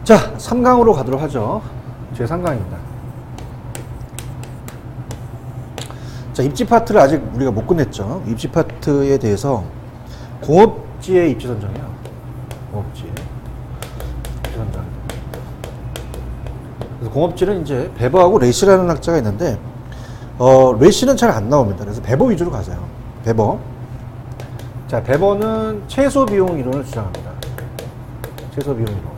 자, 3강으로 가도록 하죠. 제 3강입니다. 자, 입지 파트를 아직 우리가 못 끝냈죠. 입지 파트에 대해서 공업지의 입지 선정이야. 공업지. 입지 선정. 그래서 공업지는 이제 베버하고 레시라는 학자가 있는데, 레시는 잘 안 나옵니다. 그래서 베버 위주로 가세요. 베버. 자, 베버는 최소 비용 이론을 주장합니다. 최소 비용 이론.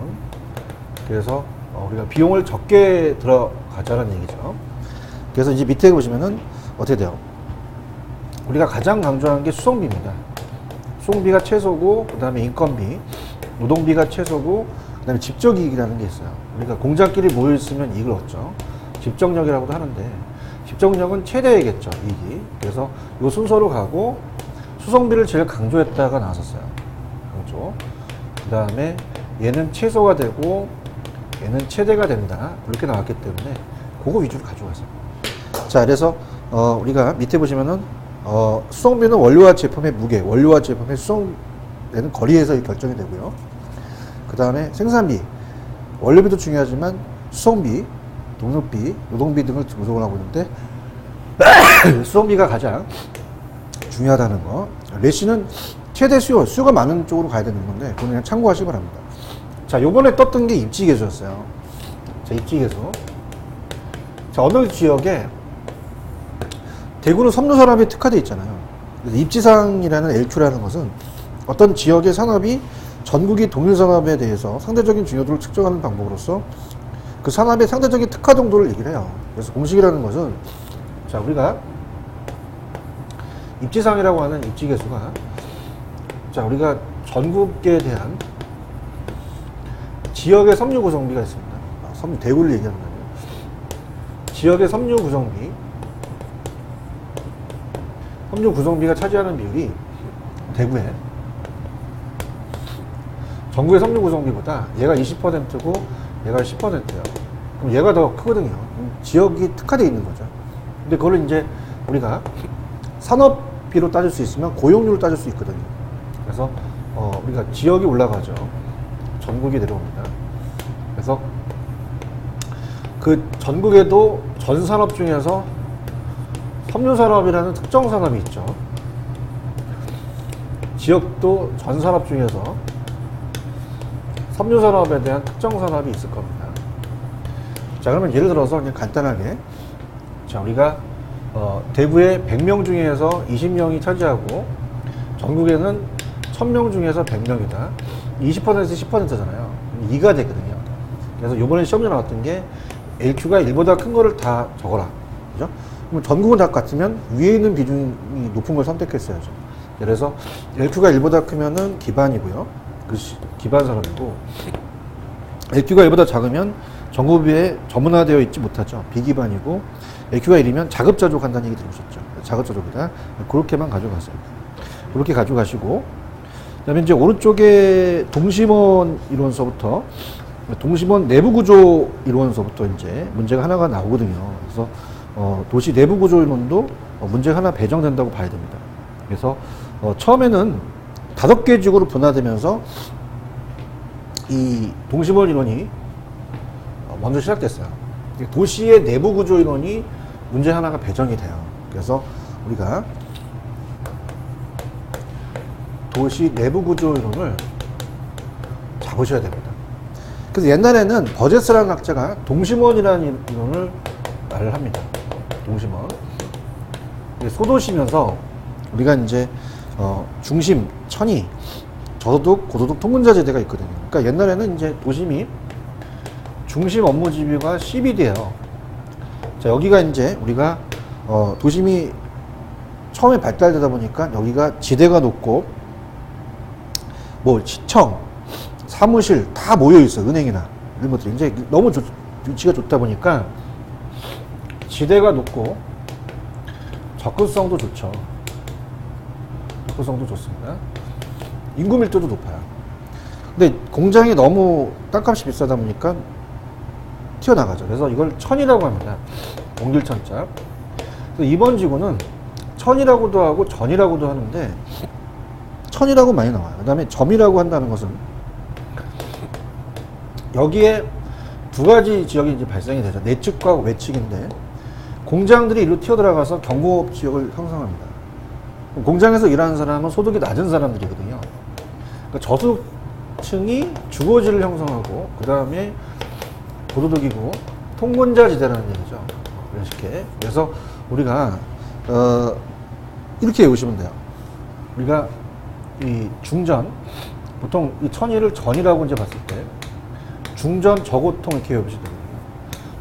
그래서 우리가 비용을 적게 들어가자는 얘기죠. 그래서 이제 밑에 보시면은 어떻게 돼요? 우리가 가장 강조하는 게 수송비입니다. 수송비가 최소고, 그 다음에 인건비, 노동비가 최소고, 그 다음에 집적이익이라는 게 있어요. 우리가 공장끼리 모여있으면 이익을 얻죠. 집적력이라고도 하는데, 집적력은 최대이겠죠, 이익이. 그래서 이 순서로 가고, 수송비를 제일 강조했다가 나왔었어요. 강조. 그 다음에 얘는 최소가 되고, 얘는 최대가 된다. 그렇게 나왔기 때문에, 그거 위주로 가져가세요. 자, 그래서, 우리가 밑에 보시면은, 수송비는 원료와 제품의 무게, 원료와 제품의 수송되는 거리에서 결정이 되고요. 그 다음에 생산비, 원료비도 중요하지만 수송비, 동력비, 노동비 등을 구성을 하고 있는데 수송비가 가장 중요하다는 거. 레시는 최대 수요가 많은 쪽으로 가야 되는 건데 그건 그냥 참고하시기 바랍니다. 자, 요번에 떴던 게 입지계수였어요. 자, 입지계수. 자, 어느 지역에 대구는 섬유 산업에 특화되어 있잖아요. 그래서 입지상이라는 LQ라는 것은 어떤 지역의 산업이 전국이 동일 산업에 대해서 상대적인 중요도를 측정하는 방법으로서 그 산업의 상대적인 특화 정도를 얘기를 해요. 그래서 공식이라는 것은, 자, 우리가 입지상이라고 하는 입지계수가, 자, 우리가 전국에 대한 지역의 섬유 구성비가 있습니다. 섬유 대구를 얘기하는 거예요. 지역의 섬유 구성비가 차지하는 비율이 대구에 전국의 섬유 구성비보다 얘가 20%고 얘가 10%예요. 그럼 얘가 더 크거든요. 지역이 특화되어 있는 거죠. 근데 그걸 이제 우리가 산업비로 따질 수 있으면 고용률로 따질 수 있거든요. 그래서 우리가 지역이 올라가죠. 전국이 내려옵니다. 그래서 그 전국에도 전 산업 중에서 섬유 산업이라는 특정 산업이 있죠. 지역도 전 산업 중에서 섬유 산업에 대한 특정 산업이 있을 겁니다. 자, 그러면 예를 들어서 그냥 간단하게, 자, 우리가 대구에 100명 중에서 20명이 차지하고 전국에는 1000명 중에서 100명이다. 20%에서 10%잖아요. 2가 되거든요. 그래서 이번에 시험에 나왔던 게 LQ가 1보다 큰 거를 다 적어라. 그죠? 그럼 전국은 다 같으면 위에 있는 비중이 높은 걸 선택했어야죠. 그래서 LQ가 1보다 크면은 기반이고요. 기반 산업이고, LQ가 1보다 작으면 전고비에 전문화되어 있지 못하죠. 비기반이고, LQ가 1이면 자급자족 한다는 얘기 들으셨죠. 자급자족이다. 그렇게만 가져가세요. 그렇게 가져가시고, 그 다음에 이제 오른쪽에 동심원 이론서부터, 동심원 내부구조 이론서부터 이제 문제가 하나가 나오거든요. 그래서 도시 내부구조 이론도 문제가 하나 배정된다고 봐야 됩니다. 그래서 처음에는 5개 지구로 분화되면서 이 동심원 이론이 먼저 시작됐어요. 도시의 내부구조 이론이 문제 하나가 배정이 돼요. 그래서 우리가 도시 내부구조 이론을 잡으셔야 됩니다. 그래서 옛날에는 버제스라는 학자가 동심원이라는 이론을 말을 합니다. 동심원. 소도시면서 우리가 이제 중심, 천이, 저소득, 고소득 통근자재대가 있거든요. 그러니까 옛날에는 이제 도심이 중심 업무 지비가 CBD예요. 자, 여기가 이제 우리가 도심이 처음에 발달되다 보니까 여기가 지대가 높고 뭐 시청, 사무실 다 모여 있어. 은행이나 이런 것들이 이제 너무 위치가 좋다 보니까 지대가 높고 접근성도 좋죠. 접근성도 좋습니다. 인구 밀도도 높아요. 근데 공장이 너무 땅값이 비싸다 보니까 튀어나가죠. 그래서 이걸 천이라고 합니다. 옹길천자. 이번 지구는 천이라고도 하고 전이라고도 하는데 천이라고 많이 나와요. 그 다음에 점이라고 한다는 것은 여기에 두 가지 지역이 이제 발생이 되죠. 내측과 외측인데, 공장들이 이리로 튀어들어가서 경공업 지역을 형성합니다. 공장에서 일하는 사람은 소득이 낮은 사람들이거든요. 그러니까 저소득층이 주거지를 형성하고, 그 다음에 고소득이고 통근자지대라는 얘기죠. 이런 식의. 그래서 우리가 이렇게 외우시면 돼요. 우리가 이 중전, 보통 이 천의를 전이라고 이제 봤을 때 중전 저고통 이렇게 외우시면 됩니다.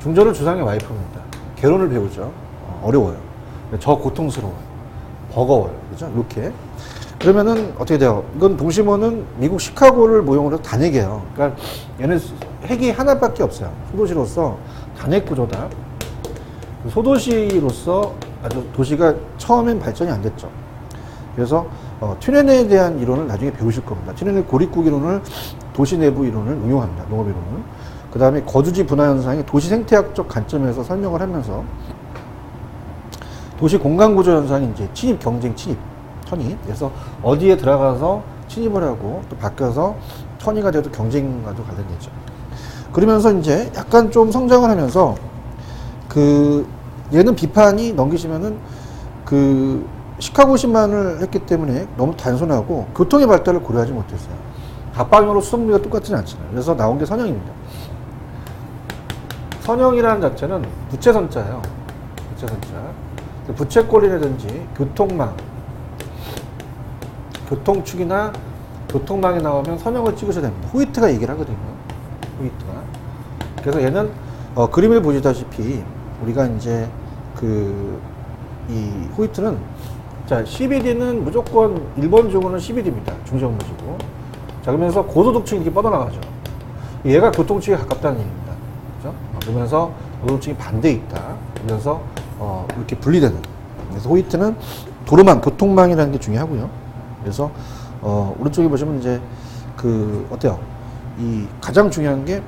중전은 주상의 와이프입니다. 결혼을 배우죠. 어려워요. 저고통스러워요. 버거워요. 그죠? 이렇게. 그러면은 어떻게 돼요? 이건 동심원은 미국 시카고를 모형으로 해서 단핵이에요. 그러니까 얘는 핵이 하나밖에 없어요. 소도시로서 단핵 구조다. 소도시로서 아주 도시가 처음엔 발전이 안 됐죠. 그래서 튜넨에 대한 이론을 나중에 배우실 겁니다. 튜넨의 고립국 이론을 도시 내부 이론을 응용합니다. 농업 이론을. 그 다음에 거주지 분화 현상이 도시 생태학적 관점에서 설명을 하면서 도시 공간 구조 현상이 이제 침입, 경쟁, 침입, 천이. 그래서 어디에 들어가서 침입을 하고 또 바뀌어서 천이가 돼도 경쟁과도 관련되죠. 그러면서 이제 약간 좀 성장을 하면서 얘는 비판이 넘기시면은 시카고시만을 했기 때문에 너무 단순하고 교통의 발달을 고려하지 못했어요. 각방향으로 수송비가 똑같지는 않잖아요. 그래서 나온 게 선형입니다. 선형이라는 자체는 부채선자예요. 부채선자. 부채꼴이라든지 교통망, 교통축이나 교통망이 나오면 선형을 찍으셔야 됩니다. 호이트가 얘기를 하거든요. 호이트가. 그래서 얘는 그림을 보시다시피 우리가 이제 이 호이트는 자 CBD는 무조건 1번 주고는 CBD입니다. 중정부지고. 자 그러면서 고소득층이 이렇게 뻗어나가죠. 얘가 교통축에 가깝다는 얘기입니다. 그죠? 그러면서 고소득층이 반대에 있다. 그러면서 이렇게 분리되는. 그래서 호이트는 도로망, 교통망이라는 게 중요하고요. 그래서 오른쪽에 보시면 이제 어때요? 이 가장 중요한 게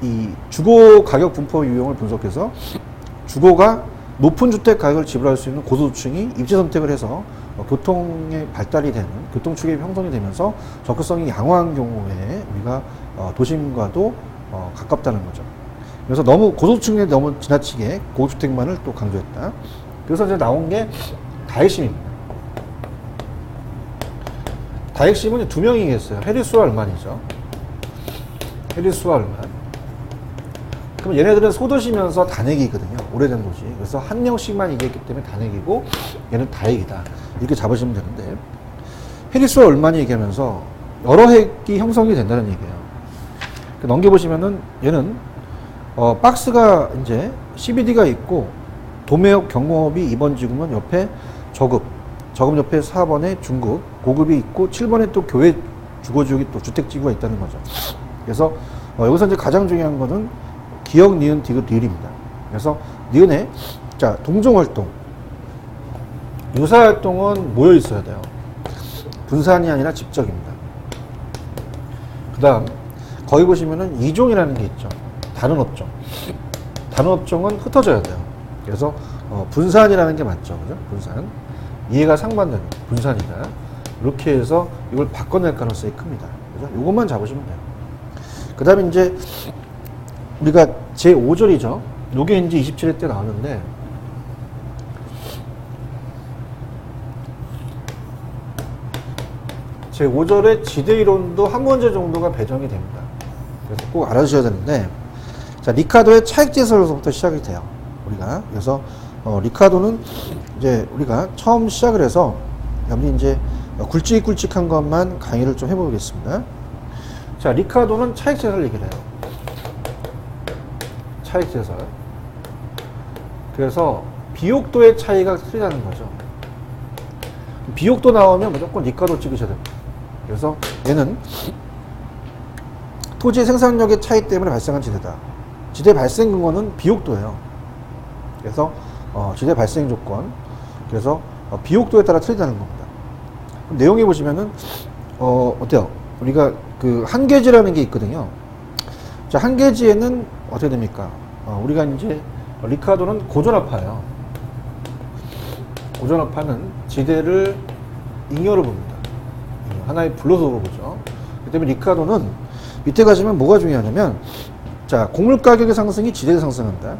이 주거 가격 분포 유형을 분석해서 주거가 높은 주택 가격을 지불할 수 있는 고소득층이 입지 선택을 해서 교통의 발달이 되는 교통축의 형성이 되면서 접근성이 양호한 경우에 우리가 도심과도 가깝다는 거죠. 그래서 너무 고소득층에 너무 지나치게 고주택만을 또 강조했다. 그래서 이제 나온 게 다핵심입니다. 다핵심은 두 명이 계세요. 해리스와 얼만이죠. 해리스와 얼만. 그럼 얘네들은 소도시면서 단핵이거든요. 오래된 도시. 그래서 한 명씩만 얘기했기 때문에 단핵이고 얘는 다핵이다. 이렇게 잡으시면 되는데 해리스와 얼만이 얘기하면서 여러 핵이 형성이 된다는 얘기예요. 넘겨보시면은 얘는 박스가 이제 CBD가 있고 도매업 경공업이 2번 지구면 옆에 저급 옆에 4번에 중급, 고급이 있고 7번에 또 교외 주거지역이 또 주택지구가 있다는 거죠. 그래서 여기서 이제 가장 중요한 거는 기역, 니은, 디귿, 리을입니다. 그래서 니은에 자 동종활동, 유사활동은 모여 있어야 돼요. 분산이 아니라 집적입니다. 그 다음 거기 보시면은 이종이라는 게 있죠. 다른 업종. 다른 업종은 흩어져야 돼요. 그래서 분산이라는 게 맞죠. 그죠? 분산. 이해가 상반되는 분산이다. 이렇게 해서 이걸 바꿔낼 가능성이 큽니다. 그죠? 이것만 잡으시면 돼요. 그 다음에 이제 우리가 제5절이죠. 요게 이제 27회 때 나왔는데 제5절의 지대이론도 한 문제 정도가 배정이 됩니다. 그래서 꼭 알아주셔야 되는데 자 리카도의 차익재설로부터 시작이 돼요. 우리가 그래서 리카도는 이제 우리가 처음 시작을 해서 여기 이제 굵직굵직한 것만 강의를 좀 해보겠습니다. 자 리카도는 차익재설 얘기를 해요. 차익재설. 그래서 비옥도의 차이가 틀리다는 거죠. 비옥도 나오면 무조건 리카도 찍으셔야 됩니다. 그래서 얘는 토지의 생산력의 차이 때문에 발생한 지대다. 지대 발생 근거는 비옥도예요. 그래서 지대 발생 조건. 그래서 비옥도에 따라 틀리다는 겁니다. 내용에 보시면은 어때요? 우리가 한계지라는 게 있거든요. 자 한계지에는 어떻게 됩니까? 우리가 이제 리카도는 고전압파예요. 고전압파는 지대를 잉여로 봅니다. 하나의 블록으로 보죠. 그 때문에 리카도는 밑에 가시면 뭐가 중요하냐면, 자, 곡물 가격의 상승이 지대가 상승한다.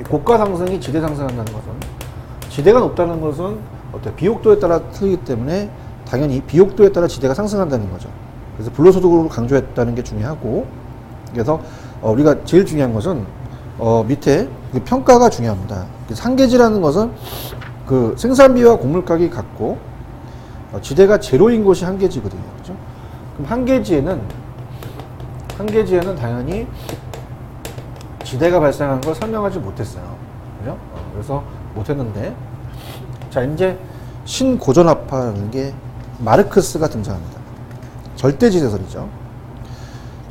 고가 상승이 지대 상승한다는 것은, 지대가 높다는 것은 어때? 비옥도에 따라 틀리기 때문에 당연히 비옥도에 따라 지대가 상승한다는 거죠. 그래서 불로소득으로 강조했다는 게 중요하고, 그래서 우리가 제일 중요한 것은 밑에 그 평가가 중요합니다. 한계지라는 것은 그 생산비와 곡물 가격이 같고 지대가 제로인 곳이 한계지거든요. 그죠? 그럼 한계지에는 당연히 지대가 발생한 걸 설명하지 못했어요. 그죠? 그래서 못했는데, 자, 이제 신고전압파라는 게 마르크스가 등장합니다. 절대지대설이죠.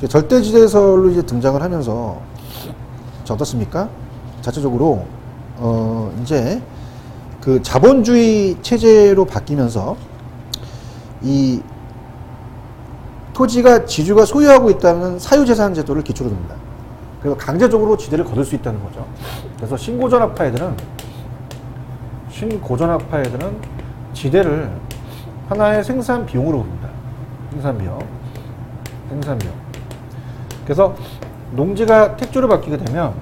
절대지대설로 이제 등장을 하면서, 자, 어떻습니까? 자체적으로, 이제 그 자본주의 체제로 바뀌면서 이 토지가 지주가 소유하고 있다는 사유재산 제도를 기초로 둡니다. 그래서 강제적으로 지대를 거둘 수 있다는 거죠. 그래서 신고전압파 애들은 지대를 하나의 생산 비용으로 봅니다. 생산 비용. 그래서 농지가 택지로 바뀌게 되면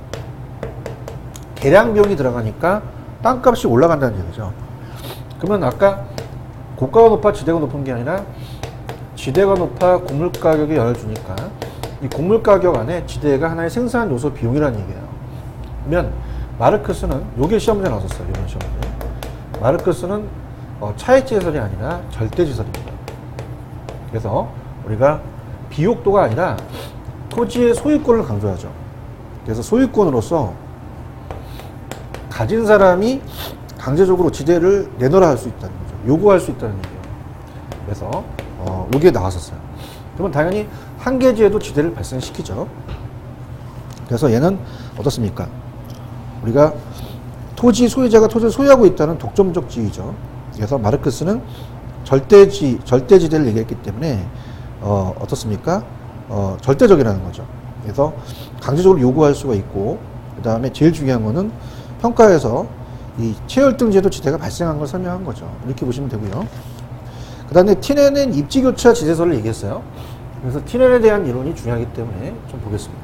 개량 비용이 들어가니까 땅값이 올라간다는 얘기죠. 그러면 아까 고가가 높아 지대가 높은 게 아니라 지대가 높아 곡물 가격이 영향을 주니까 이 곡물 가격 안에 지대가 하나의 생산 요소 비용이라는 얘기예요. 그러면 마르크스는, 요게 시험 문제 나왔었어요. 이번 시험 문제. 마르크스는 차액지대설이 아니라 절대지대설입니다. 그래서 우리가 비옥도가 아니라 토지의 소유권을 강조하죠. 그래서 소유권으로서 가진 사람이 강제적으로 지대를 내놓으라 할 수 있다는 거죠. 요구할 수 있다는 얘기예요. 그래서 이게 나왔었어요. 그러면 당연히 한계지에도 지대를 발생시키죠. 그래서 얘는 어떻습니까? 우리가 토지 소유자가 토지를 소유하고 있다는 독점적 지위죠. 그래서 마르크스는 절대지대를 얘기했기 때문에 어떻습니까? 절대적이라는 거죠. 그래서 강제적으로 요구할 수가 있고, 그 다음에 제일 중요한 거는 평가에서 이 체열등제도 지대가 발생한 걸 설명한 거죠. 이렇게 보시면 되고요. 그 다음에 티넨은 입지교차 지대설을 얘기했어요. 그래서 티넨에 대한 이론이 중요하기 때문에 좀 보겠습니다.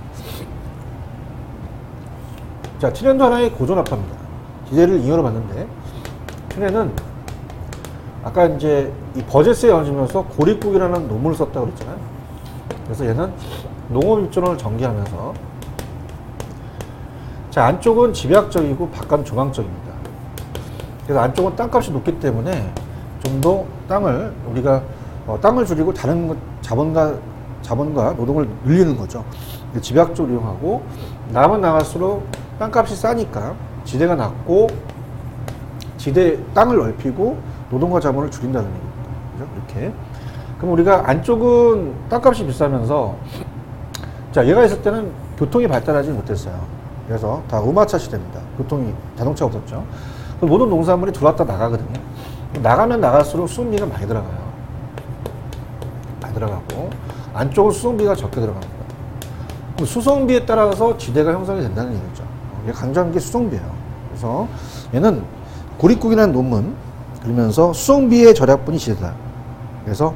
자, 티넨도 하나의 고전압파입니다. 지대를 잉여로 봤는데, 티넨은 아까 이제 이 버제스에 얹으면서 고립국이라는 논문을 썼다고 그랬잖아요. 그래서 얘는 농업입전원을 전개하면서, 자, 안쪽은 집약적이고 바깥은 조망적입니다. 그래서 안쪽은 땅값이 높기 때문에 좀 더 우리가 땅을 줄이고 다른 자본과 노동을 늘리는 거죠. 집약적으로 이용하고, 남은 나갈수록 땅값이 싸니까 지대가 낮고 땅을 넓히고 노동과 자본을 줄인다는 얘기입니다. 그죠? 이렇게. 그럼 우리가 안쪽은 땅값이 비싸면서, 자, 얘가 있을 때는 교통이 발달하지 못했어요. 그래서 다 우마차 시대입니다. 자동차가 없었죠. 그럼 모든 농산물이 들어왔다 나가거든요. 나가면 나갈수록 수송비가 많이 들어가요. 많이 들어가고, 안쪽은 수송비가 적게 들어갑니다. 그럼 수송비에 따라서 지대가 형성이 된다는 얘기죠. 얘 강조하는 게 수송비예요. 그래서 얘는 고립국이라는 논문, 그러면서 수송비의 절약분이 지대다. 그래서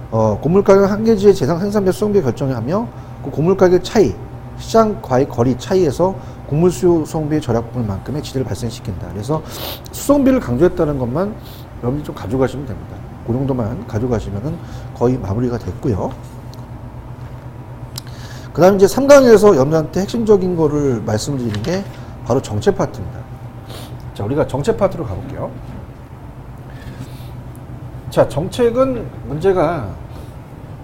곡물가격 한계지의 재상 생산비 수송비 결정하며 그 곡물가격 차이, 시장과의 거리 차이에서 곡물 수요 수송비의 절약분만큼의 지대를 발생시킨다. 그래서 수송비를 강조했다는 것만 여러분들 좀 가져가시면 됩니다. 그 정도만 가져가시면은 거의 마무리가 됐고요. 그 다음에 이제 3강에서 여러분들한테 핵심적인 거를 말씀드리는 게 바로 정책 파트입니다. 자, 우리가 정책 파트로 가볼게요. 자, 정책은 문제가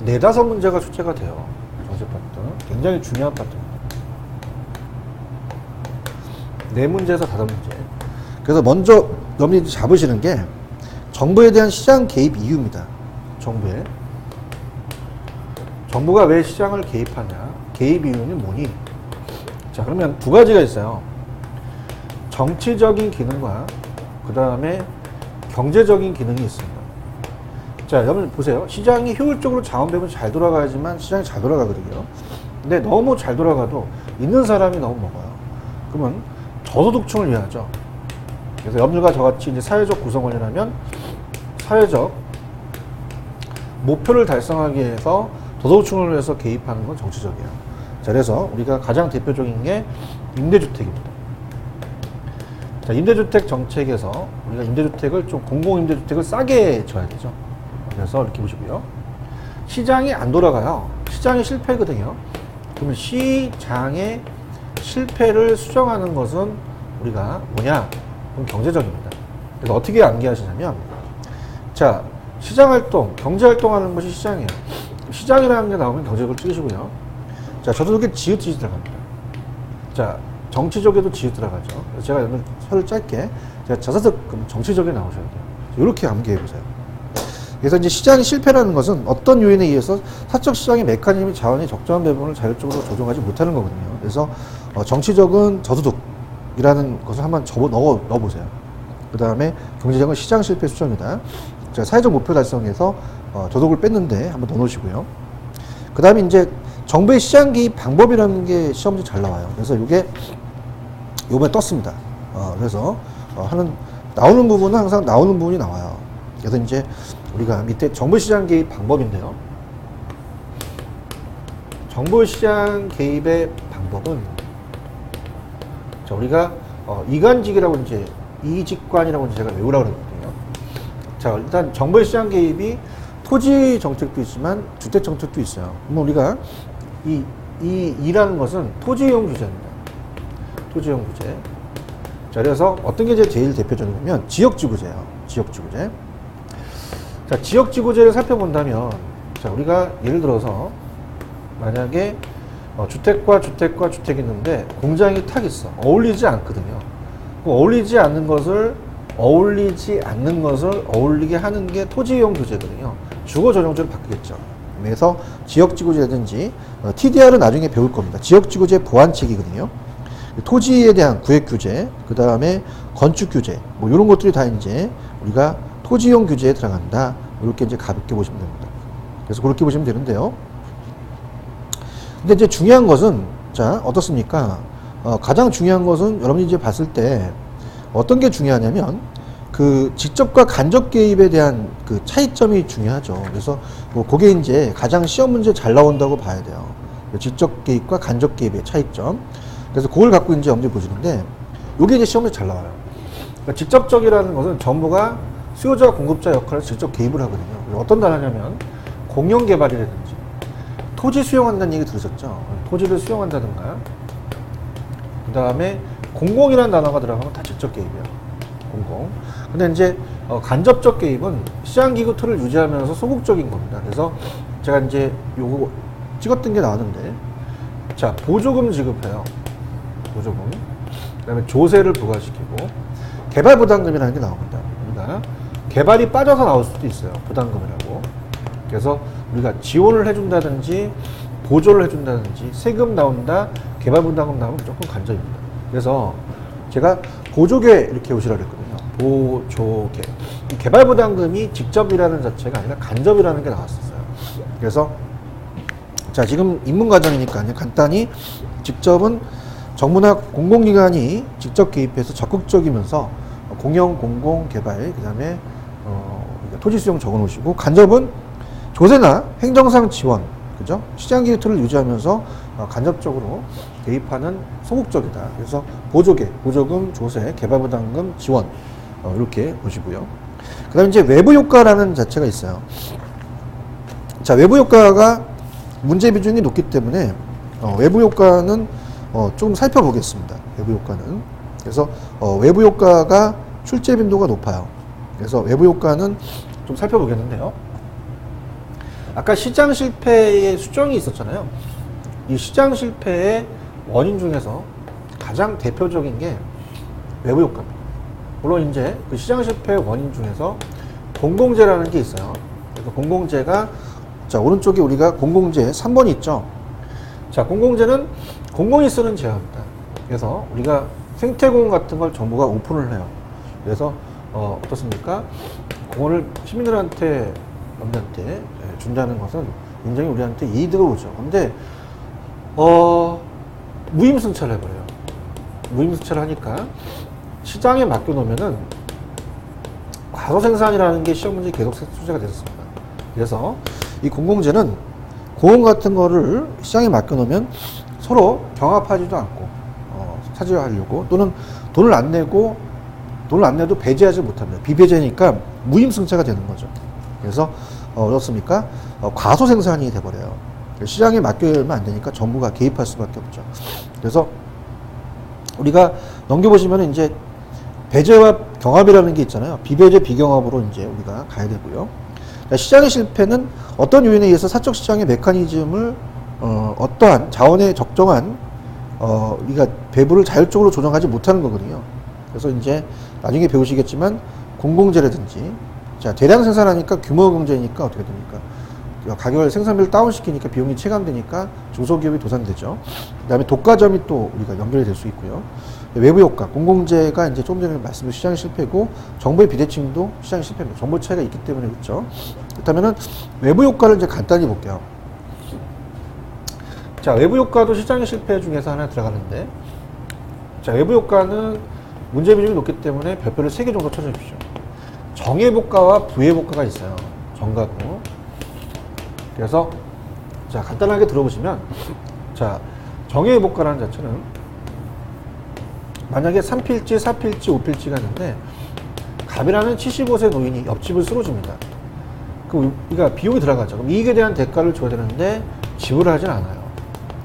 4-5문제가 출제가 돼요. 정책 파트. 굉장히 중요한 파트입니다. 4문제에서 5문제. 그래서 먼저 여러분들이 잡으시는 게 정부에 대한 시장 개입 이유입니다. 정부가 왜 시장을 개입하냐? 개입 이유는 뭐니? 자, 그러면 2가지가 있어요. 정치적인 기능과 그 다음에 경제적인 기능이 있습니다. 자, 여러분 보세요. 시장이 효율적으로 자원 배분이 잘 돌아가야지만 시장이 잘 돌아가거든요. 근데 너무 잘 돌아가도 있는 사람이 너무 먹어요. 그러면 저소득층을 위하죠. 그래서 여러분들과 저같이 이제 사회적 구성원이라면 사회적 목표를 달성하기 위해서 도덕층을 위해서 개입하는 건 정치적이에요. 자, 그래서 우리가 가장 대표적인 게 임대주택입니다. 자, 임대주택 정책에서 우리가 임대주택을 좀 공공임대주택을 싸게 줘야 되죠. 그래서 이렇게 보시고요. 시장이 안 돌아가요. 시장이 실패거든요. 그러면 시장의 실패를 수정하는 것은 우리가 뭐냐? 그럼 경제적입니다. 그래서 어떻게 암기하시냐면, 자, 시장활동, 경제활동하는 것이 시장이에요. 시장이라는 게 나오면 경제적으로 찍으시고요. 자, 저도 지읒 들어갑니다. 자, 정치적에도 지읒 들어가죠. 그래서 제가 오늘 혀를 짧게, 제가 저서서 정치적에 나오셔야 돼요. 이렇게 암기해보세요. 그래서 이제 시장이 실패라는 것은 어떤 요인에 의해서 사적 시장의 메커니즘이 자원의 적정한 배분을 자율적으로 조정하지 못하는 거거든요. 그래서 정치적은 저소득이라는 것을 한번 넣어보세요. 그 다음에 경제적은 시장 실패 수정이다. 자, 사회적 목표 달성에서 저소득을 뺐는데 한번 넣어놓으시고요. 그 다음에 이제 정부의 시장 개입 방법이라는 게 시험 문제 잘 나와요. 그래서 이게 요번에 떴습니다. 그래서 나오는 부분은 항상 나오는 부분이 나와요. 그래서 이제 우리가 밑에 정부 시장 개입 방법인데요. 정부 시장 개입의 방법은, 자, 우리가 이관직이라고 이제 이직관이라고 이제 제가 외우라고 그랬거든요. 자, 일단 정부 시장 개입이 토지 정책도 있지만 주택 정책도 있어요. 그러면 우리가 이라는 것은 토지용 규제입니다. 토지용 규제. 자, 그래서 어떤 게 제일 대표적이냐면 지역지구제예요. 지역지구제. 자, 지역지구제를 살펴본다면, 자, 우리가 예를 들어서 만약에 주택과 주택이 있는데 공장이 탁 있어. 어울리지 않거든요. 어울리지 않는 것을 어울리게 하는 게 토지이용 규제거든요. 주거조정제로 바뀌겠죠. 그래서 지역지구제라든지 TDR은 나중에 배울 겁니다. 지역지구제 보완책이거든요. 토지에 대한 구획규제, 그 다음에 건축규제, 뭐 이런 것들이 다 이제 우리가 토지용 규제에 들어간다. 이렇게 이제 가볍게 보시면 됩니다. 그래서 그렇게 보시면 되는데요. 근데 이제 중요한 것은, 자, 어떻습니까? 가장 중요한 것은 여러분이 이제 봤을 때 어떤 게 중요하냐면 그 직접과 간접 개입에 대한 그 차이점이 중요하죠. 그래서 뭐 그게 이제 가장 시험 문제 잘 나온다고 봐야 돼요. 직접 개입과 간접 개입의 차이점. 그래서 그걸 갖고 이제 염두에 보시는데, 요게 이제 시험에 잘 나와요. 그러니까 직접적이라는 것은 정부가 수요자 공급자 역할을 직접 개입을 하거든요. 어떤 단어냐면 공영 개발이라든지 토지 수용한다는 얘기 들으셨죠? 토지를 수용한다든가, 그 다음에 공공이라는 단어가 들어가면 다 직접 개입이에요. 공공. 근데 이제 간접적 개입은 시장기구 틀을 유지하면서 소극적인 겁니다. 그래서 제가 이제 요거 찍었던 게 나왔는데, 자, 보조금 지급해요. 보조금. 그 다음에 조세를 부과시키고, 개발부담금이라는 게 나옵니다. 그러니까 개발이 빠져서 나올 수도 있어요. 부담금이라고. 그래서 우리가 지원을 해준다든지 보조를 해준다든지 세금 나온다, 개발부담금 나오면 무조건 간접입니다. 그래서 제가 보조개 이렇게 오시라고 했거든요. 보조개. 개발부담금이 직접이라는 자체가 아니라 간접이라는 게 나왔었어요. 그래서 자, 지금 입문과정이니까 간단히 직접은 정부나 공공기관이 직접 개입해서 적극적이면서 공영, 공공, 개발, 그 다음에 토지 수용 적어 놓으시고, 간접은 조세나 행정상 지원, 그죠? 시장기구 틀을 유지하면서 간접적으로 개입하는 소극적이다. 그래서 보조개, 보조금, 조세, 개발부담금, 지원, 이렇게 보시고요. 그 다음에 이제 외부효과라는 자체가 있어요. 자, 외부효과가 문제 비중이 높기 때문에 외부효과는 좀 살펴보겠습니다. 외부효과는. 그래서 외부효과가 출제 빈도가 높아요. 그래서 외부효과는 좀 살펴보겠는데요. 아까 시장 실패의 수정이 있었잖아요. 이 시장 실패의 원인 중에서 가장 대표적인 게 외부효과입니다. 물론 이제 그 시장 실패의 원인 중에서 공공재라는 게 있어요. 그래서 공공재가, 자, 오른쪽에 우리가 공공재 3번이 있죠. 자, 공공재는 공공이 쓰는 재화입니다. 그래서 우리가 생태공원 같은 걸 정부가 오픈을 해요. 그래서 어떻습니까? 공원을 시민들한테, 남들한테 준다는 것은 굉장히 우리한테 이득을 오죠. 근데 무임승차를 해버려요. 무임승차를 하니까 시장에 맡겨놓으면은 과소생산이라는 게 시험 문제에 계속 소재가 됐습니다. 그래서 이 공공재는 공원 같은 거를 시장에 맡겨놓으면 서로 경합하지도 않고, 차지하려고, 또는 돈을 안 내도 배제하지 못합니다. 비배제니까 무임승차가 되는 거죠. 그래서, 어떻습니까? 과소생산이 돼버려요. 시장에 맡겨놓으면 안 되니까 정부가 개입할 수밖에 없죠. 그래서 우리가 넘겨보시면 이제 배제와 경합이라는 게 있잖아요. 비배제, 비경합으로 이제 우리가 가야 되고요. 시장의 실패는 어떤 요인에 의해서 사적 시장의 메커니즘을 어떠한 자원에 적정한 우리가 배분을 자율적으로 조정하지 못하는 거거든요. 그래서 이제 나중에 배우시겠지만 공공재라든지, 자, 대량 생산하니까 규모 경제니까 어떻게 됩니까? 가격을 생산비를 다운시키니까 비용이 체감되니까 중소기업이 도산되죠. 그 다음에 독과점이 또 우리가 연결이 될 수 있고요. 외부 효과, 공공재가 이제 조금 전에 말씀드린 시장의 실패고, 정부의 비대칭도 시장의 실패입니다. 정보 차이가 있기 때문에 그렇죠. 그렇다면은 외부 효과를 이제 간단히 볼게요. 자, 외부 효과도 시장의 실패 중에서 하나 들어가는데, 자, 외부 효과는 문제 비중이 높기 때문에 별표를 3개 정도 쳐주십시오. 정예복과와 부예복과가 있어요. 정가고. 그래서 자, 간단하게 들어보시면, 자, 정예복과라는 자체는 만약에 3필지, 4필지, 5필지가 있는데 갑이라는 75세 노인이 옆집을 쓸어줍니다. 그러니까 비용이 들어가죠. 그럼 이익에 대한 대가를 줘야 되는데 지불을 하진 않아요.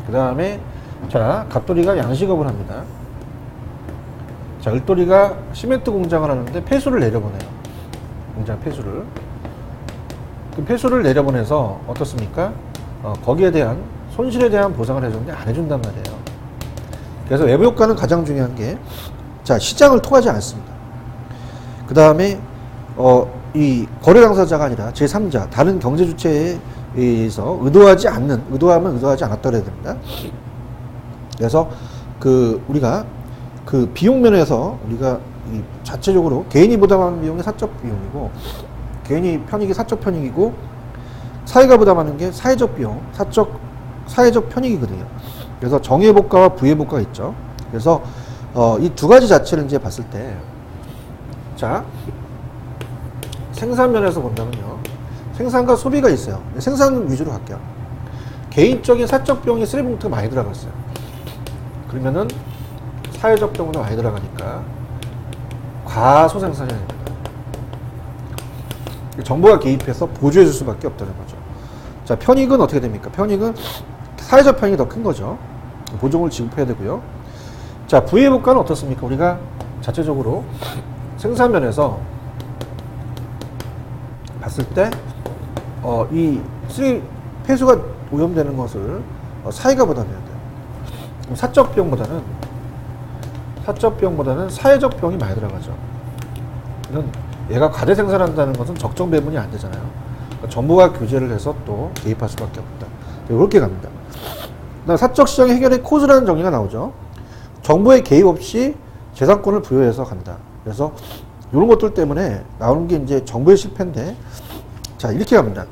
그 다음에 자, 갑돌이가 양식업을 합니다. 자, 을돌이가 시멘트 공장을 하는데 폐수를 내려보내요. 공장 폐수를. 그 폐수를 내려보내서 어떻습니까? 거기에 대한 손실에 대한 보상을 해주는데 안 해준단 말이에요. 그래서 외부 효과는 가장 중요한 게, 자, 시장을 통하지 않습니다. 그 다음에 이 거래 당사자가 아니라 제3자, 다른 경제 주체에 의해서 의도하면 의도하지 않았다 그래야 됩니다. 그래서 우리가 비용 면에서 우리가 이 자체적으로 개인이 부담하는 비용이 사적 비용이고, 개인이 편익이 사적 편익이고, 사회가 부담하는 게 사회적 비용, 사회적 편익이거든요. 그래서 정예복과와 부예복과가 있죠. 그래서 이 두 가지 자체를 이제 봤을 때, 자, 생산면에서 본다면요, 생산과 소비가 있어요. 생산 위주로 갈게요. 개인적인 사적 비용이 쓰레기봉투가 많이 들어갔어요. 그러면은 사회적 비용도 많이 들어가니까 과소생산이 됩니다. 정부가 개입해서 보조해 줄 수밖에 없다는 거죠. 자, 편익은 어떻게 됩니까? 편익은 사회적 편익이 더 큰 거죠. 보조금을 지급해야 되고요. 자, 부예복과는 어떻습니까? 우리가 자체적으로 생산면에서 봤을 때, 이 폐수가 오염되는 것을 사회가 부담해야 돼요. 사적 비용보다는 사회적 비용이 많이 들어가죠. 이건 얘가 과대 생산한다는 것은 적정 배분이 안 되잖아요. 그러니까 정부가 규제를 해서 또 개입할 수밖에 없다. 이렇게 갑니다. 사적 시장 해결의 코즈라는 정의가 나오죠. 정부의 개입 없이 재산권을 부여해서 간다. 그래서 이런 것들 때문에 나오는 게 이제 정부의 실패인데, 자, 이렇게 갑니다.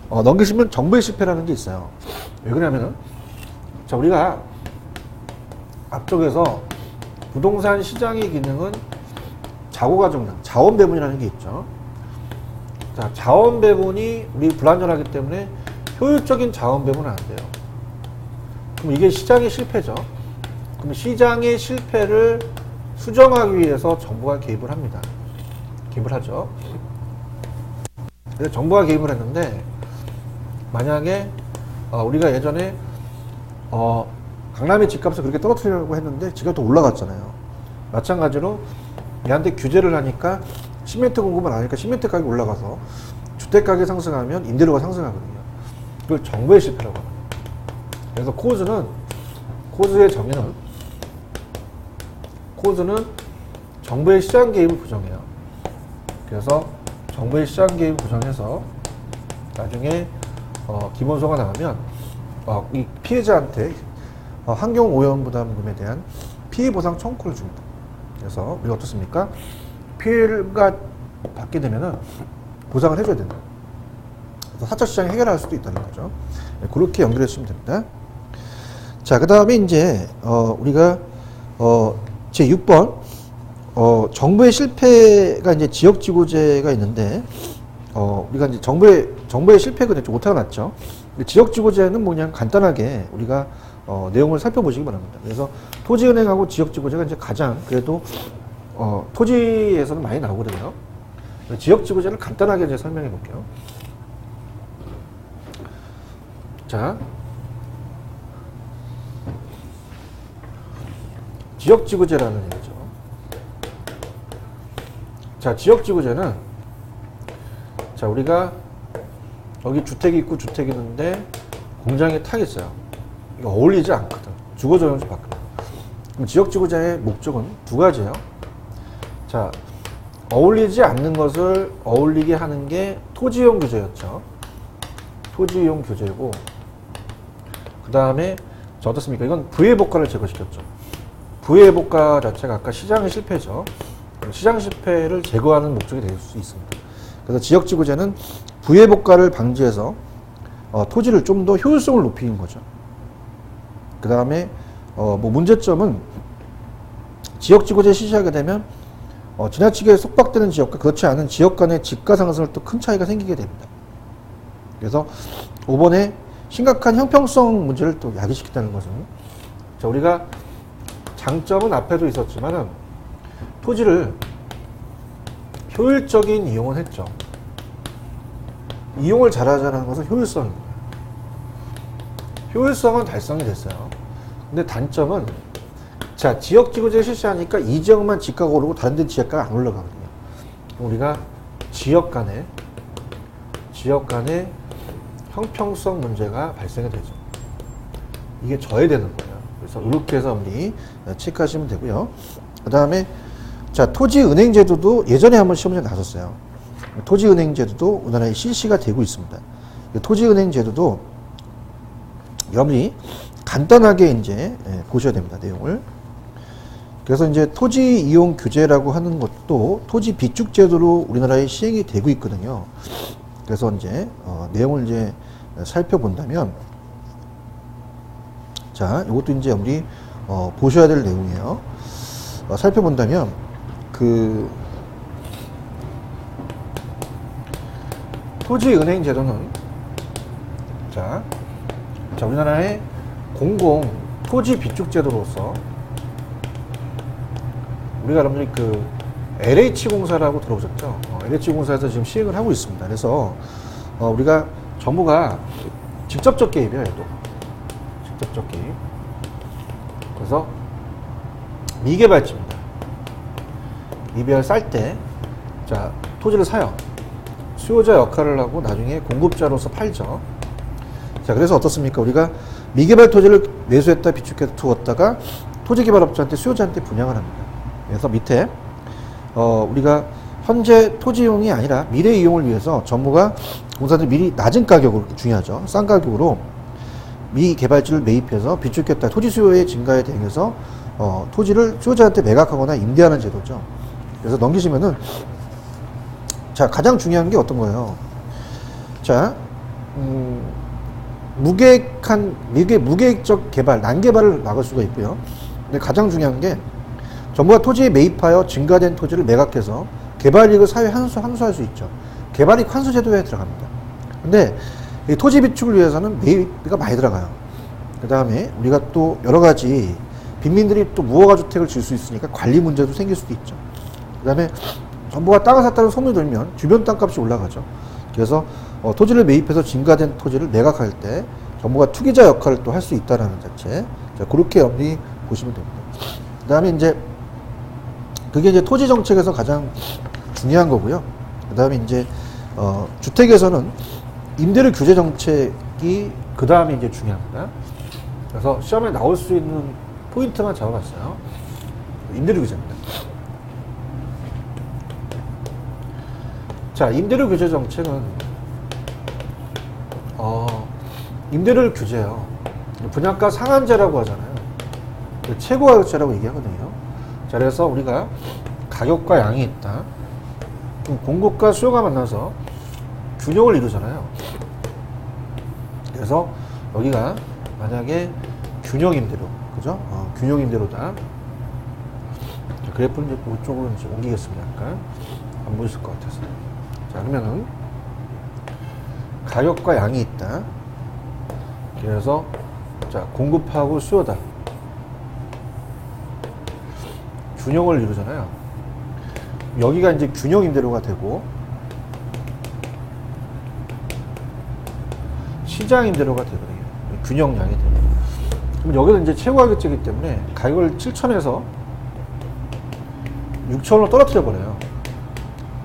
넘기시면 정부의 실패라는 게 있어요. 왜 그러냐면은, 자, 우리가 앞쪽에서 부동산 시장의 기능은 자고가정량, 자원 배분이라는 게 있죠. 자, 자원 배분이 우리 불완전하기 때문에 효율적인 자원 배분은 안 돼요. 그럼 이게 시장의 실패죠. 그럼 시장의 실패를 수정하기 위해서 정부가 개입을 합니다. 개입을 하죠. 그래서 정부가 개입을 했는데, 만약에 우리가 예전에 강남의 집값을 그렇게 떨어뜨리려고 했는데 집값도 올라갔잖아요. 마찬가지로 얘한테 규제를 하니까 시멘트 공급을 안 하니까 시멘트 가격이 올라가서 주택 가격이 상승하면 임대료가 상승하거든요. 그걸 정부의 실패라고 합니다. 그래서 코즈의 정의는 정부의 시장 개입을 부정해요. 그래서 정부의 시장 개입을 부정해서 나중에 기본소가 나오면 이 피해자한테 환경 오염 부담금에 대한 피해 보상 청구를 줍니다. 그래서 우리가 어떻습니까? 피해가 받게 되면은 보상을 해줘야 된다. 그래서 사적 시장이 해결할 수도 있다는 거죠. 네, 그렇게 연결해 주시면 됩니다. 자, 그 다음에 이제 우리가 제 6번 정부의 실패가 이제 지역지구제가 있는데 우리가 이제 정부의 실패가 오타가 났죠. 지역지구제는 뭐 그냥 간단하게 우리가 내용을 살펴보시기 바랍니다. 그래서 토지은행하고 지역지구제가 이제 가장 그래도 토지에서는 많이 나오거든요. 지역지구제를 간단하게 이제 설명해 볼게요. 자, 지역지구제라는 얘기죠. 자, 지역지구제는 자, 우리가 여기 주택이 있고 주택이 있는데 공장에 탁 있어요. 이거 어울리지 않거든. 주거조정지 바뀌거든. 그럼 지역지구제의 목적은 두 가지예요. 자, 어울리지 않는 것을 어울리게 하는 게 토지이용 규제였죠. 토지이용 규제고, 그 다음에 어떻습니까? 이건 부의복가를 제거시켰죠. 부의복가 자체가 아까 시장의 실패죠. 시장 실패를 제거하는 목적이 될 수 있습니다. 그래서 지역지구제는 부의복가를 방지해서 토지를 좀 더 효율성을 높이는 거죠. 그 다음에 뭐 문제점은 지역지구제 실시하게 되면 지나치게 속박되는 지역과 그렇지 않은 지역 간의 집가 상승을 또 큰 차이가 생기게 됩니다. 그래서 이번에 심각한 형평성 문제를 또 야기시켰다는 것은, 자, 우리가 장점은 앞에도 있었지만은 토지를 효율적인 이용을 했죠. 이용을 잘하자는 것은 효율성입니다. 효율성은 달성이 됐어요. 근데 단점은, 자, 지역지구제 실시하니까 이 지역만 집가가 오르고 다른 데 지역가가 안 올라가거든요. 우리가 지역 간의 형평성 문제가 발생이 되죠. 이게 저해되는 거예요. 그래서 이렇게 해서 우리 체크하시면 되고요. 그 다음에 자, 토지은행제도도 예전에 한번 시험에 나섰어요. 토지은행제도도 우리나라에 실시가 되고 있습니다. 토지은행제도도 여러분이 간단하게 이제 보셔야 됩니다. 내용을. 그래서 이제 토지 이용 규제라고 하는 것도 토지 비축제도로 우리나라에 시행이 되고 있거든요. 그래서 이제 내용을 이제 살펴본다면, 자, 이것도 이제 우리 보셔야 될 내용이에요. 살펴본다면 그 토지은행 제도는 자 우리나라의 공공 토지 비축 제도로서 우리가 여러분들이 그 LH공사라고 들어보셨죠? LH공사에서 지금 시행을 하고 있습니다. 그래서 우리가 정부가 직접적 개입이에요. 얘도 직접적 개입. 그래서 미개발지입니다. 미개발 쌀 때 자, 토지를 사요. 수요자 역할을 하고 나중에 공급자로서 팔죠. 자, 그래서 어떻습니까? 우리가 미개발 토지를 매수했다 비축해서 두었다가 토지개발업자한테 수요자한테 분양을 합니다. 그래서 밑에 우리가 현재 토지이용이 아니라 미래 이용을 위해서 정부가 공사들이 미리 낮은 가격으로, 중요하죠, 싼 가격으로 미개발지를 매입해서 비축했다 토지 수요의 증가에 대응해서 토지를 수요자한테 매각하거나 임대하는 제도죠. 그래서 넘기시면은, 자, 가장 중요한 게 어떤 거예요? 자, 무계획적 개발, 난개발을 막을 수가 있고요. 근데 가장 중요한 게 정부가 토지에 매입하여 증가된 토지를 매각해서 개발이익을 사회에 환수할 수 있죠. 개발이익 환수 제도에 들어갑니다. 근데 이 토지 비축을 위해서는 매입비가 많이 들어가요. 그 다음에 우리가 또 여러 가지 빈민들이 또 무허가 주택을 질 수 있으니까 관리 문제도 생길 수도 있죠. 그 다음에 정부가 땅을 샀다는 소문이 들면 주변 땅값이 올라가죠. 그래서 토지를 매입해서 증가된 토지를 매각할 때 정부가 투기자 역할을 또 할 수 있다는 자체. 자, 그렇게 여러분이 보시면 됩니다. 그 다음에 이제 그게 이제 토지 정책에서 가장 중요한 거고요. 그 다음에 이제 주택에서는 임대료 규제 정책이 그 다음에 이제 중요합니다. 그래서 시험에 나올 수 있는 포인트만 잡아봤어요. 임대료 규제입니다. 자, 임대료 규제 정책은 임대료를 규제해요. 분양가 상한제라고 하잖아요. 최고가격제라고 얘기하거든요. 자, 그래서 우리가 가격과 양이 있다. 공급과 수요가 만나서 균형을 이루잖아요. 그래서 여기가 만약에 균형 임대료, 그죠? 균형 임대료다. 그래프를 이제 이쪽으로 이제 옮기겠습니다. 약간 안 보이실 것 같아서. 자, 그러면은 가격과 양이 있다. 그래서 자, 공급하고 수요다. 균형을 이루잖아요. 여기가 이제 균형 임대료가 되고 시장 임대료가 되거든요. 균형량이 되고. 그럼 여기서 이제 최고 가격제이기 때문에 가격을 7,000에서 6,000으로 떨어뜨려 버려요.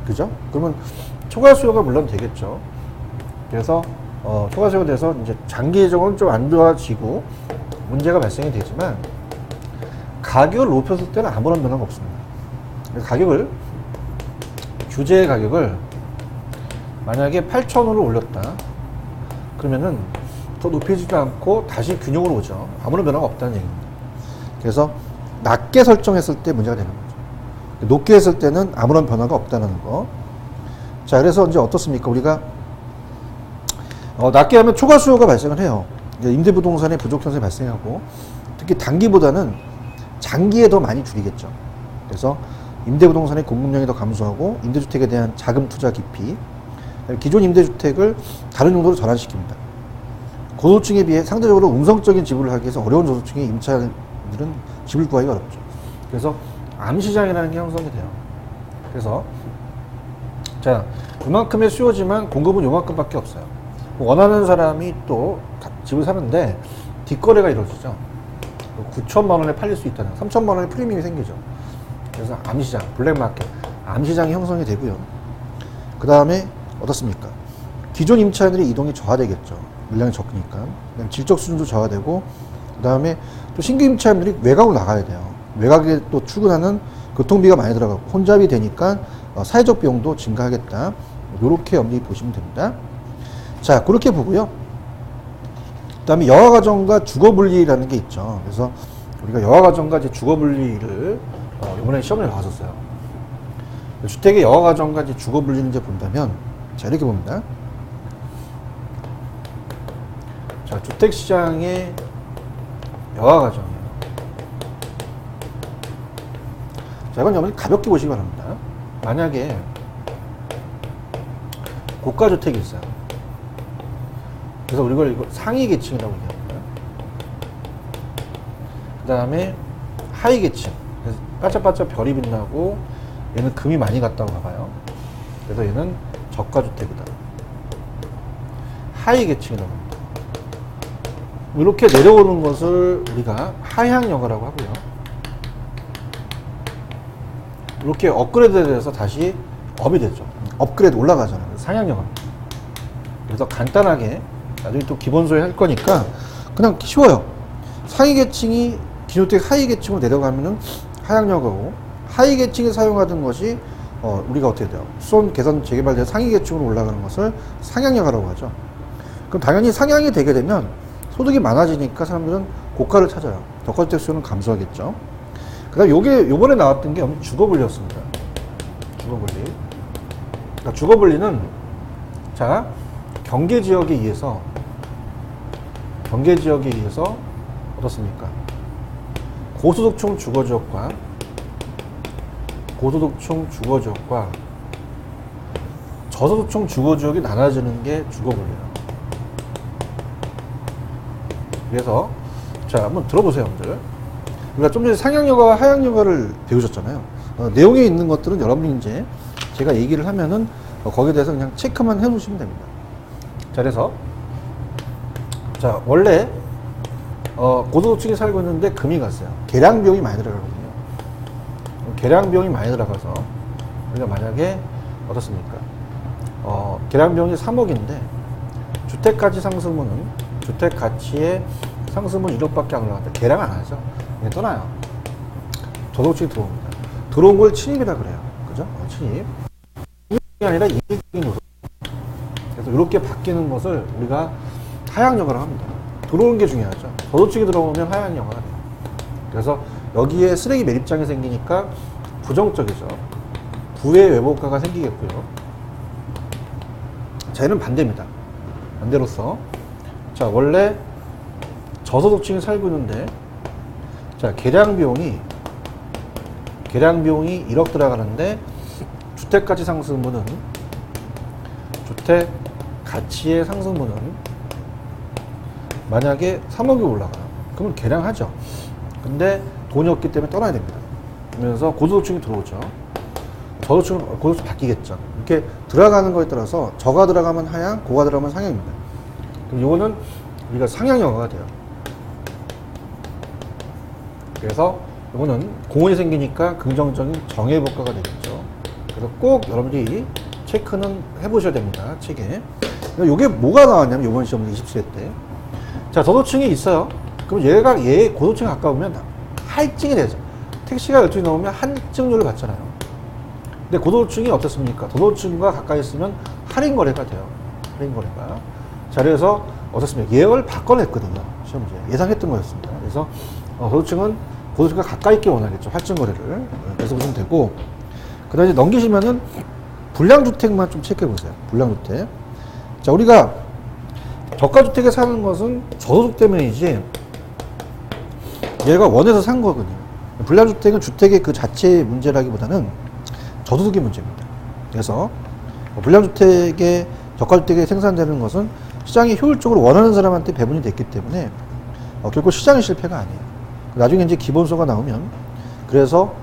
그죠? 그러면 초과 수요가 물론 되겠죠. 그래서 초과 수요가 돼서 이제 장기적으로는 좀 안 좋아지고 문제가 발생이 되지만 가격을 높였을 때는 아무런 변화가 없습니다. 가격을 규제 가격을 만약에 8,000원으로 올렸다 그러면은 더 높이지도 않고 다시 균형으로 오죠. 아무런 변화가 없다는 얘기입니다. 그래서 낮게 설정했을 때 문제가 되는 거죠. 높게 했을 때는 아무런 변화가 없다는 거. 자, 그래서 이제 어떻습니까? 우리가 낮게 하면 초과 수요가 발생을 해요. 임대부동산의 부족 현상이 발생하고 특히 단기보다는 장기에 더 많이 줄이겠죠. 그래서 임대부동산의 공급량이 더 감소하고 임대주택에 대한 자금 투자 기피, 기존 임대주택을 다른 용도로 전환시킵니다. 고소득층에 비해 상대적으로 운성적인 지불을 하기 위해서 어려운 저소득층의 임차인들은 집을 구하기가 어렵죠. 그래서 암시장이라는 게 형성이 돼요. 그래서 자, 이만큼의 수요지만 공급은 요만큼밖에 없어요. 원하는 사람이 또 집을 사는데 뒷거래가 이루어지죠. 9천만 원에 팔릴 수 있다는 3천만 원의 프리미엄이 생기죠. 그래서 암시장, 블랙마켓, 암시장이 형성이 되고요. 그 다음에 어떻습니까? 기존 임차인들의 이동이 저하되겠죠. 물량이 적으니까. 질적 수준도 저하되고, 그 다음에 또 신규 임차인들이 외곽으로 나가야 돼요. 외곽에 또 출근하는 교통비가 많이 들어가고 혼잡이 되니까 사회적 비용도 증가하겠다. 이렇게 염두에 보시면 됩니다. 자, 그렇게 보고요. 그 다음에 여가가정과 주거분리라는 게 있죠. 그래서 우리가 여가가정과 이제 주거분리를 이번에 시험을 나왔었어요. 주택의 여가가정과 이제 주거분리를 이제 본다면, 자, 이렇게 봅니다. 자, 주택시장의 여가가정이에요. 자, 이건 여러분이 가볍게 보시기 바랍니다. 만약에 고가주택이 있어요. 그래서 우리가 이거 상위 계층이라고 얘기합니다. 그 다음에 하위 계층. 그래서 반짝반짝 별이 빛나고 얘는 금이 많이 갔다고 봐봐요. 그래서 얘는 저가주택이다. 하위 계층이라고 합니다. 이렇게 내려오는 것을 우리가 하향여가라고 하고요. 이렇게 업그레이드 돼서 다시 업이 되죠. 업그레이드 올라가잖아요. 상향여가입니다. 그래서 간단하게 나중에 또 기본소유 할 거니까 그냥 쉬워요. 상위 계층이 기존주택 하위 계층으로 내려가면은 하향여가고, 하위 계층이 사용하던 것이 우리가 어떻게 돼요? 수원 개선 재개발돼서 상위 계층으로 올라가는 것을 상향여가라고 하죠. 그럼 당연히 상향이 되게 되면 소득이 많아지니까 사람들은 고가를 찾아요. 저가주택 수요는 감소하겠죠. 그 다음에 요번에 나왔던 게 주거분리였습니다. 주거분리. 그러니까 주거분리는, 자, 경계지역에 의해서 어떻습니까? 고소득층 주거지역과 저소득층 주거지역이 나눠지는 게 주거분리예요. 그래서 자, 한번 들어보세요, 여러분들. 우리가 좀 전에 상향여가와 하향여가를 배우셨잖아요. 내용에 있는 것들은 여러분이 이제 제가 얘기를 하면은 거기에 대해서 그냥 체크만 해 놓으시면 됩니다. 자, 그래서 자, 원래 고소득층이 살고 있는데 금이 갔어요. 계량 비용이 많이 들어가거든요. 계량 비용이 많이 들어가서 우리가 만약에 어떻습니까? 계량 비용이 3억인데 주택 가치 상승분은 주택 가치의 상승분 1억밖에 안 올라갔다. 계량 안 하죠. 그냥 떠나요. 저소득층이 들어옵니다. 들어온 걸 침입이라 그래요. 그죠? 침입. 침입이 아니라 이익적인 요소. 그래서 이렇게 바뀌는 것을 우리가 하향여가라고 합니다. 들어오는 게 중요하죠. 저소득층이 들어오면 하향여가가 돼요. 그래서 여기에 쓰레기 매립장이 생기니까 부정적이죠. 부의 외모가가 생기겠고요. 자, 얘는 반대입니다. 반대로서, 자, 원래 저소득층이 살고 있는데, 자, 계량 비용이 1억 들어가는데 주택 가치 상승분은, 주택 가치의 상승분은 만약에 3억이 올라가요. 그러면 개량하죠. 근데 돈이 없기 때문에 떠나야 됩니다. 그러면서 고소득층이 들어오죠. 저소득층은 고소득층 바뀌겠죠. 이렇게 들어가는 거에 따라서 저가 들어가면 하향, 고가 들어가면 상향입니다. 그럼 이거는 우리가 상향 영화가 돼요. 그래서 이거는 공원이 생기니까 긍정적인 정해효과가 되겠죠. 그래서 꼭 여러분들이 체크는 해보셔야 됩니다. 책에. 이게 뭐가 나왔냐면 이번 시험 20세 때. 자, 저소득층이 있어요. 그럼 얘 고소득층에 가까우면 할증이 되죠. 택시가 12시 넘으면 할증료를 받잖아요. 근데 고소득층이 어떻습니까? 저소득층과 가까이 있으면 할인 거래가 돼요. 할인 거래가. 자, 그래서 어떻습니까? 예열 바꿔냈거든요. 시험제. 예상했던 거였습니다. 그래서 저소득층은 고소득층과 가까이 있게 원하겠죠. 할증 거래를. 그래서 보시면 되고. 그 다음에 넘기시면은 불량주택만 좀 체크해 보세요. 불량주택. 자, 우리가 저가주택에 사는 것은 저소득 때문이지 얘가 원해서 산 거거든요. 불량주택은 주택의 그 자체의 문제라기보다는 저소득의 문제입니다. 그래서 불량주택의 저가주택에 생산되는 것은 시장이 효율적으로 원하는 사람한테 배분이 됐기 때문에 결코 시장의 실패가 아니에요. 나중에 이제 기본소가 나오면 그래서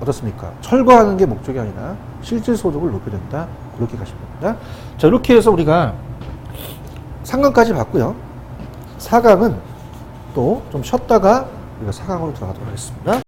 어떻습니까? 철거하는 게 목적이 아니라 실질 소득을 높여야 된다. 그렇게 가시면 됩니다. 자, 이렇게 해서 우리가 3강까지 봤고요. 4강은 또 좀 쉬었다가 우리가 4강으로 들어가도록 하겠습니다.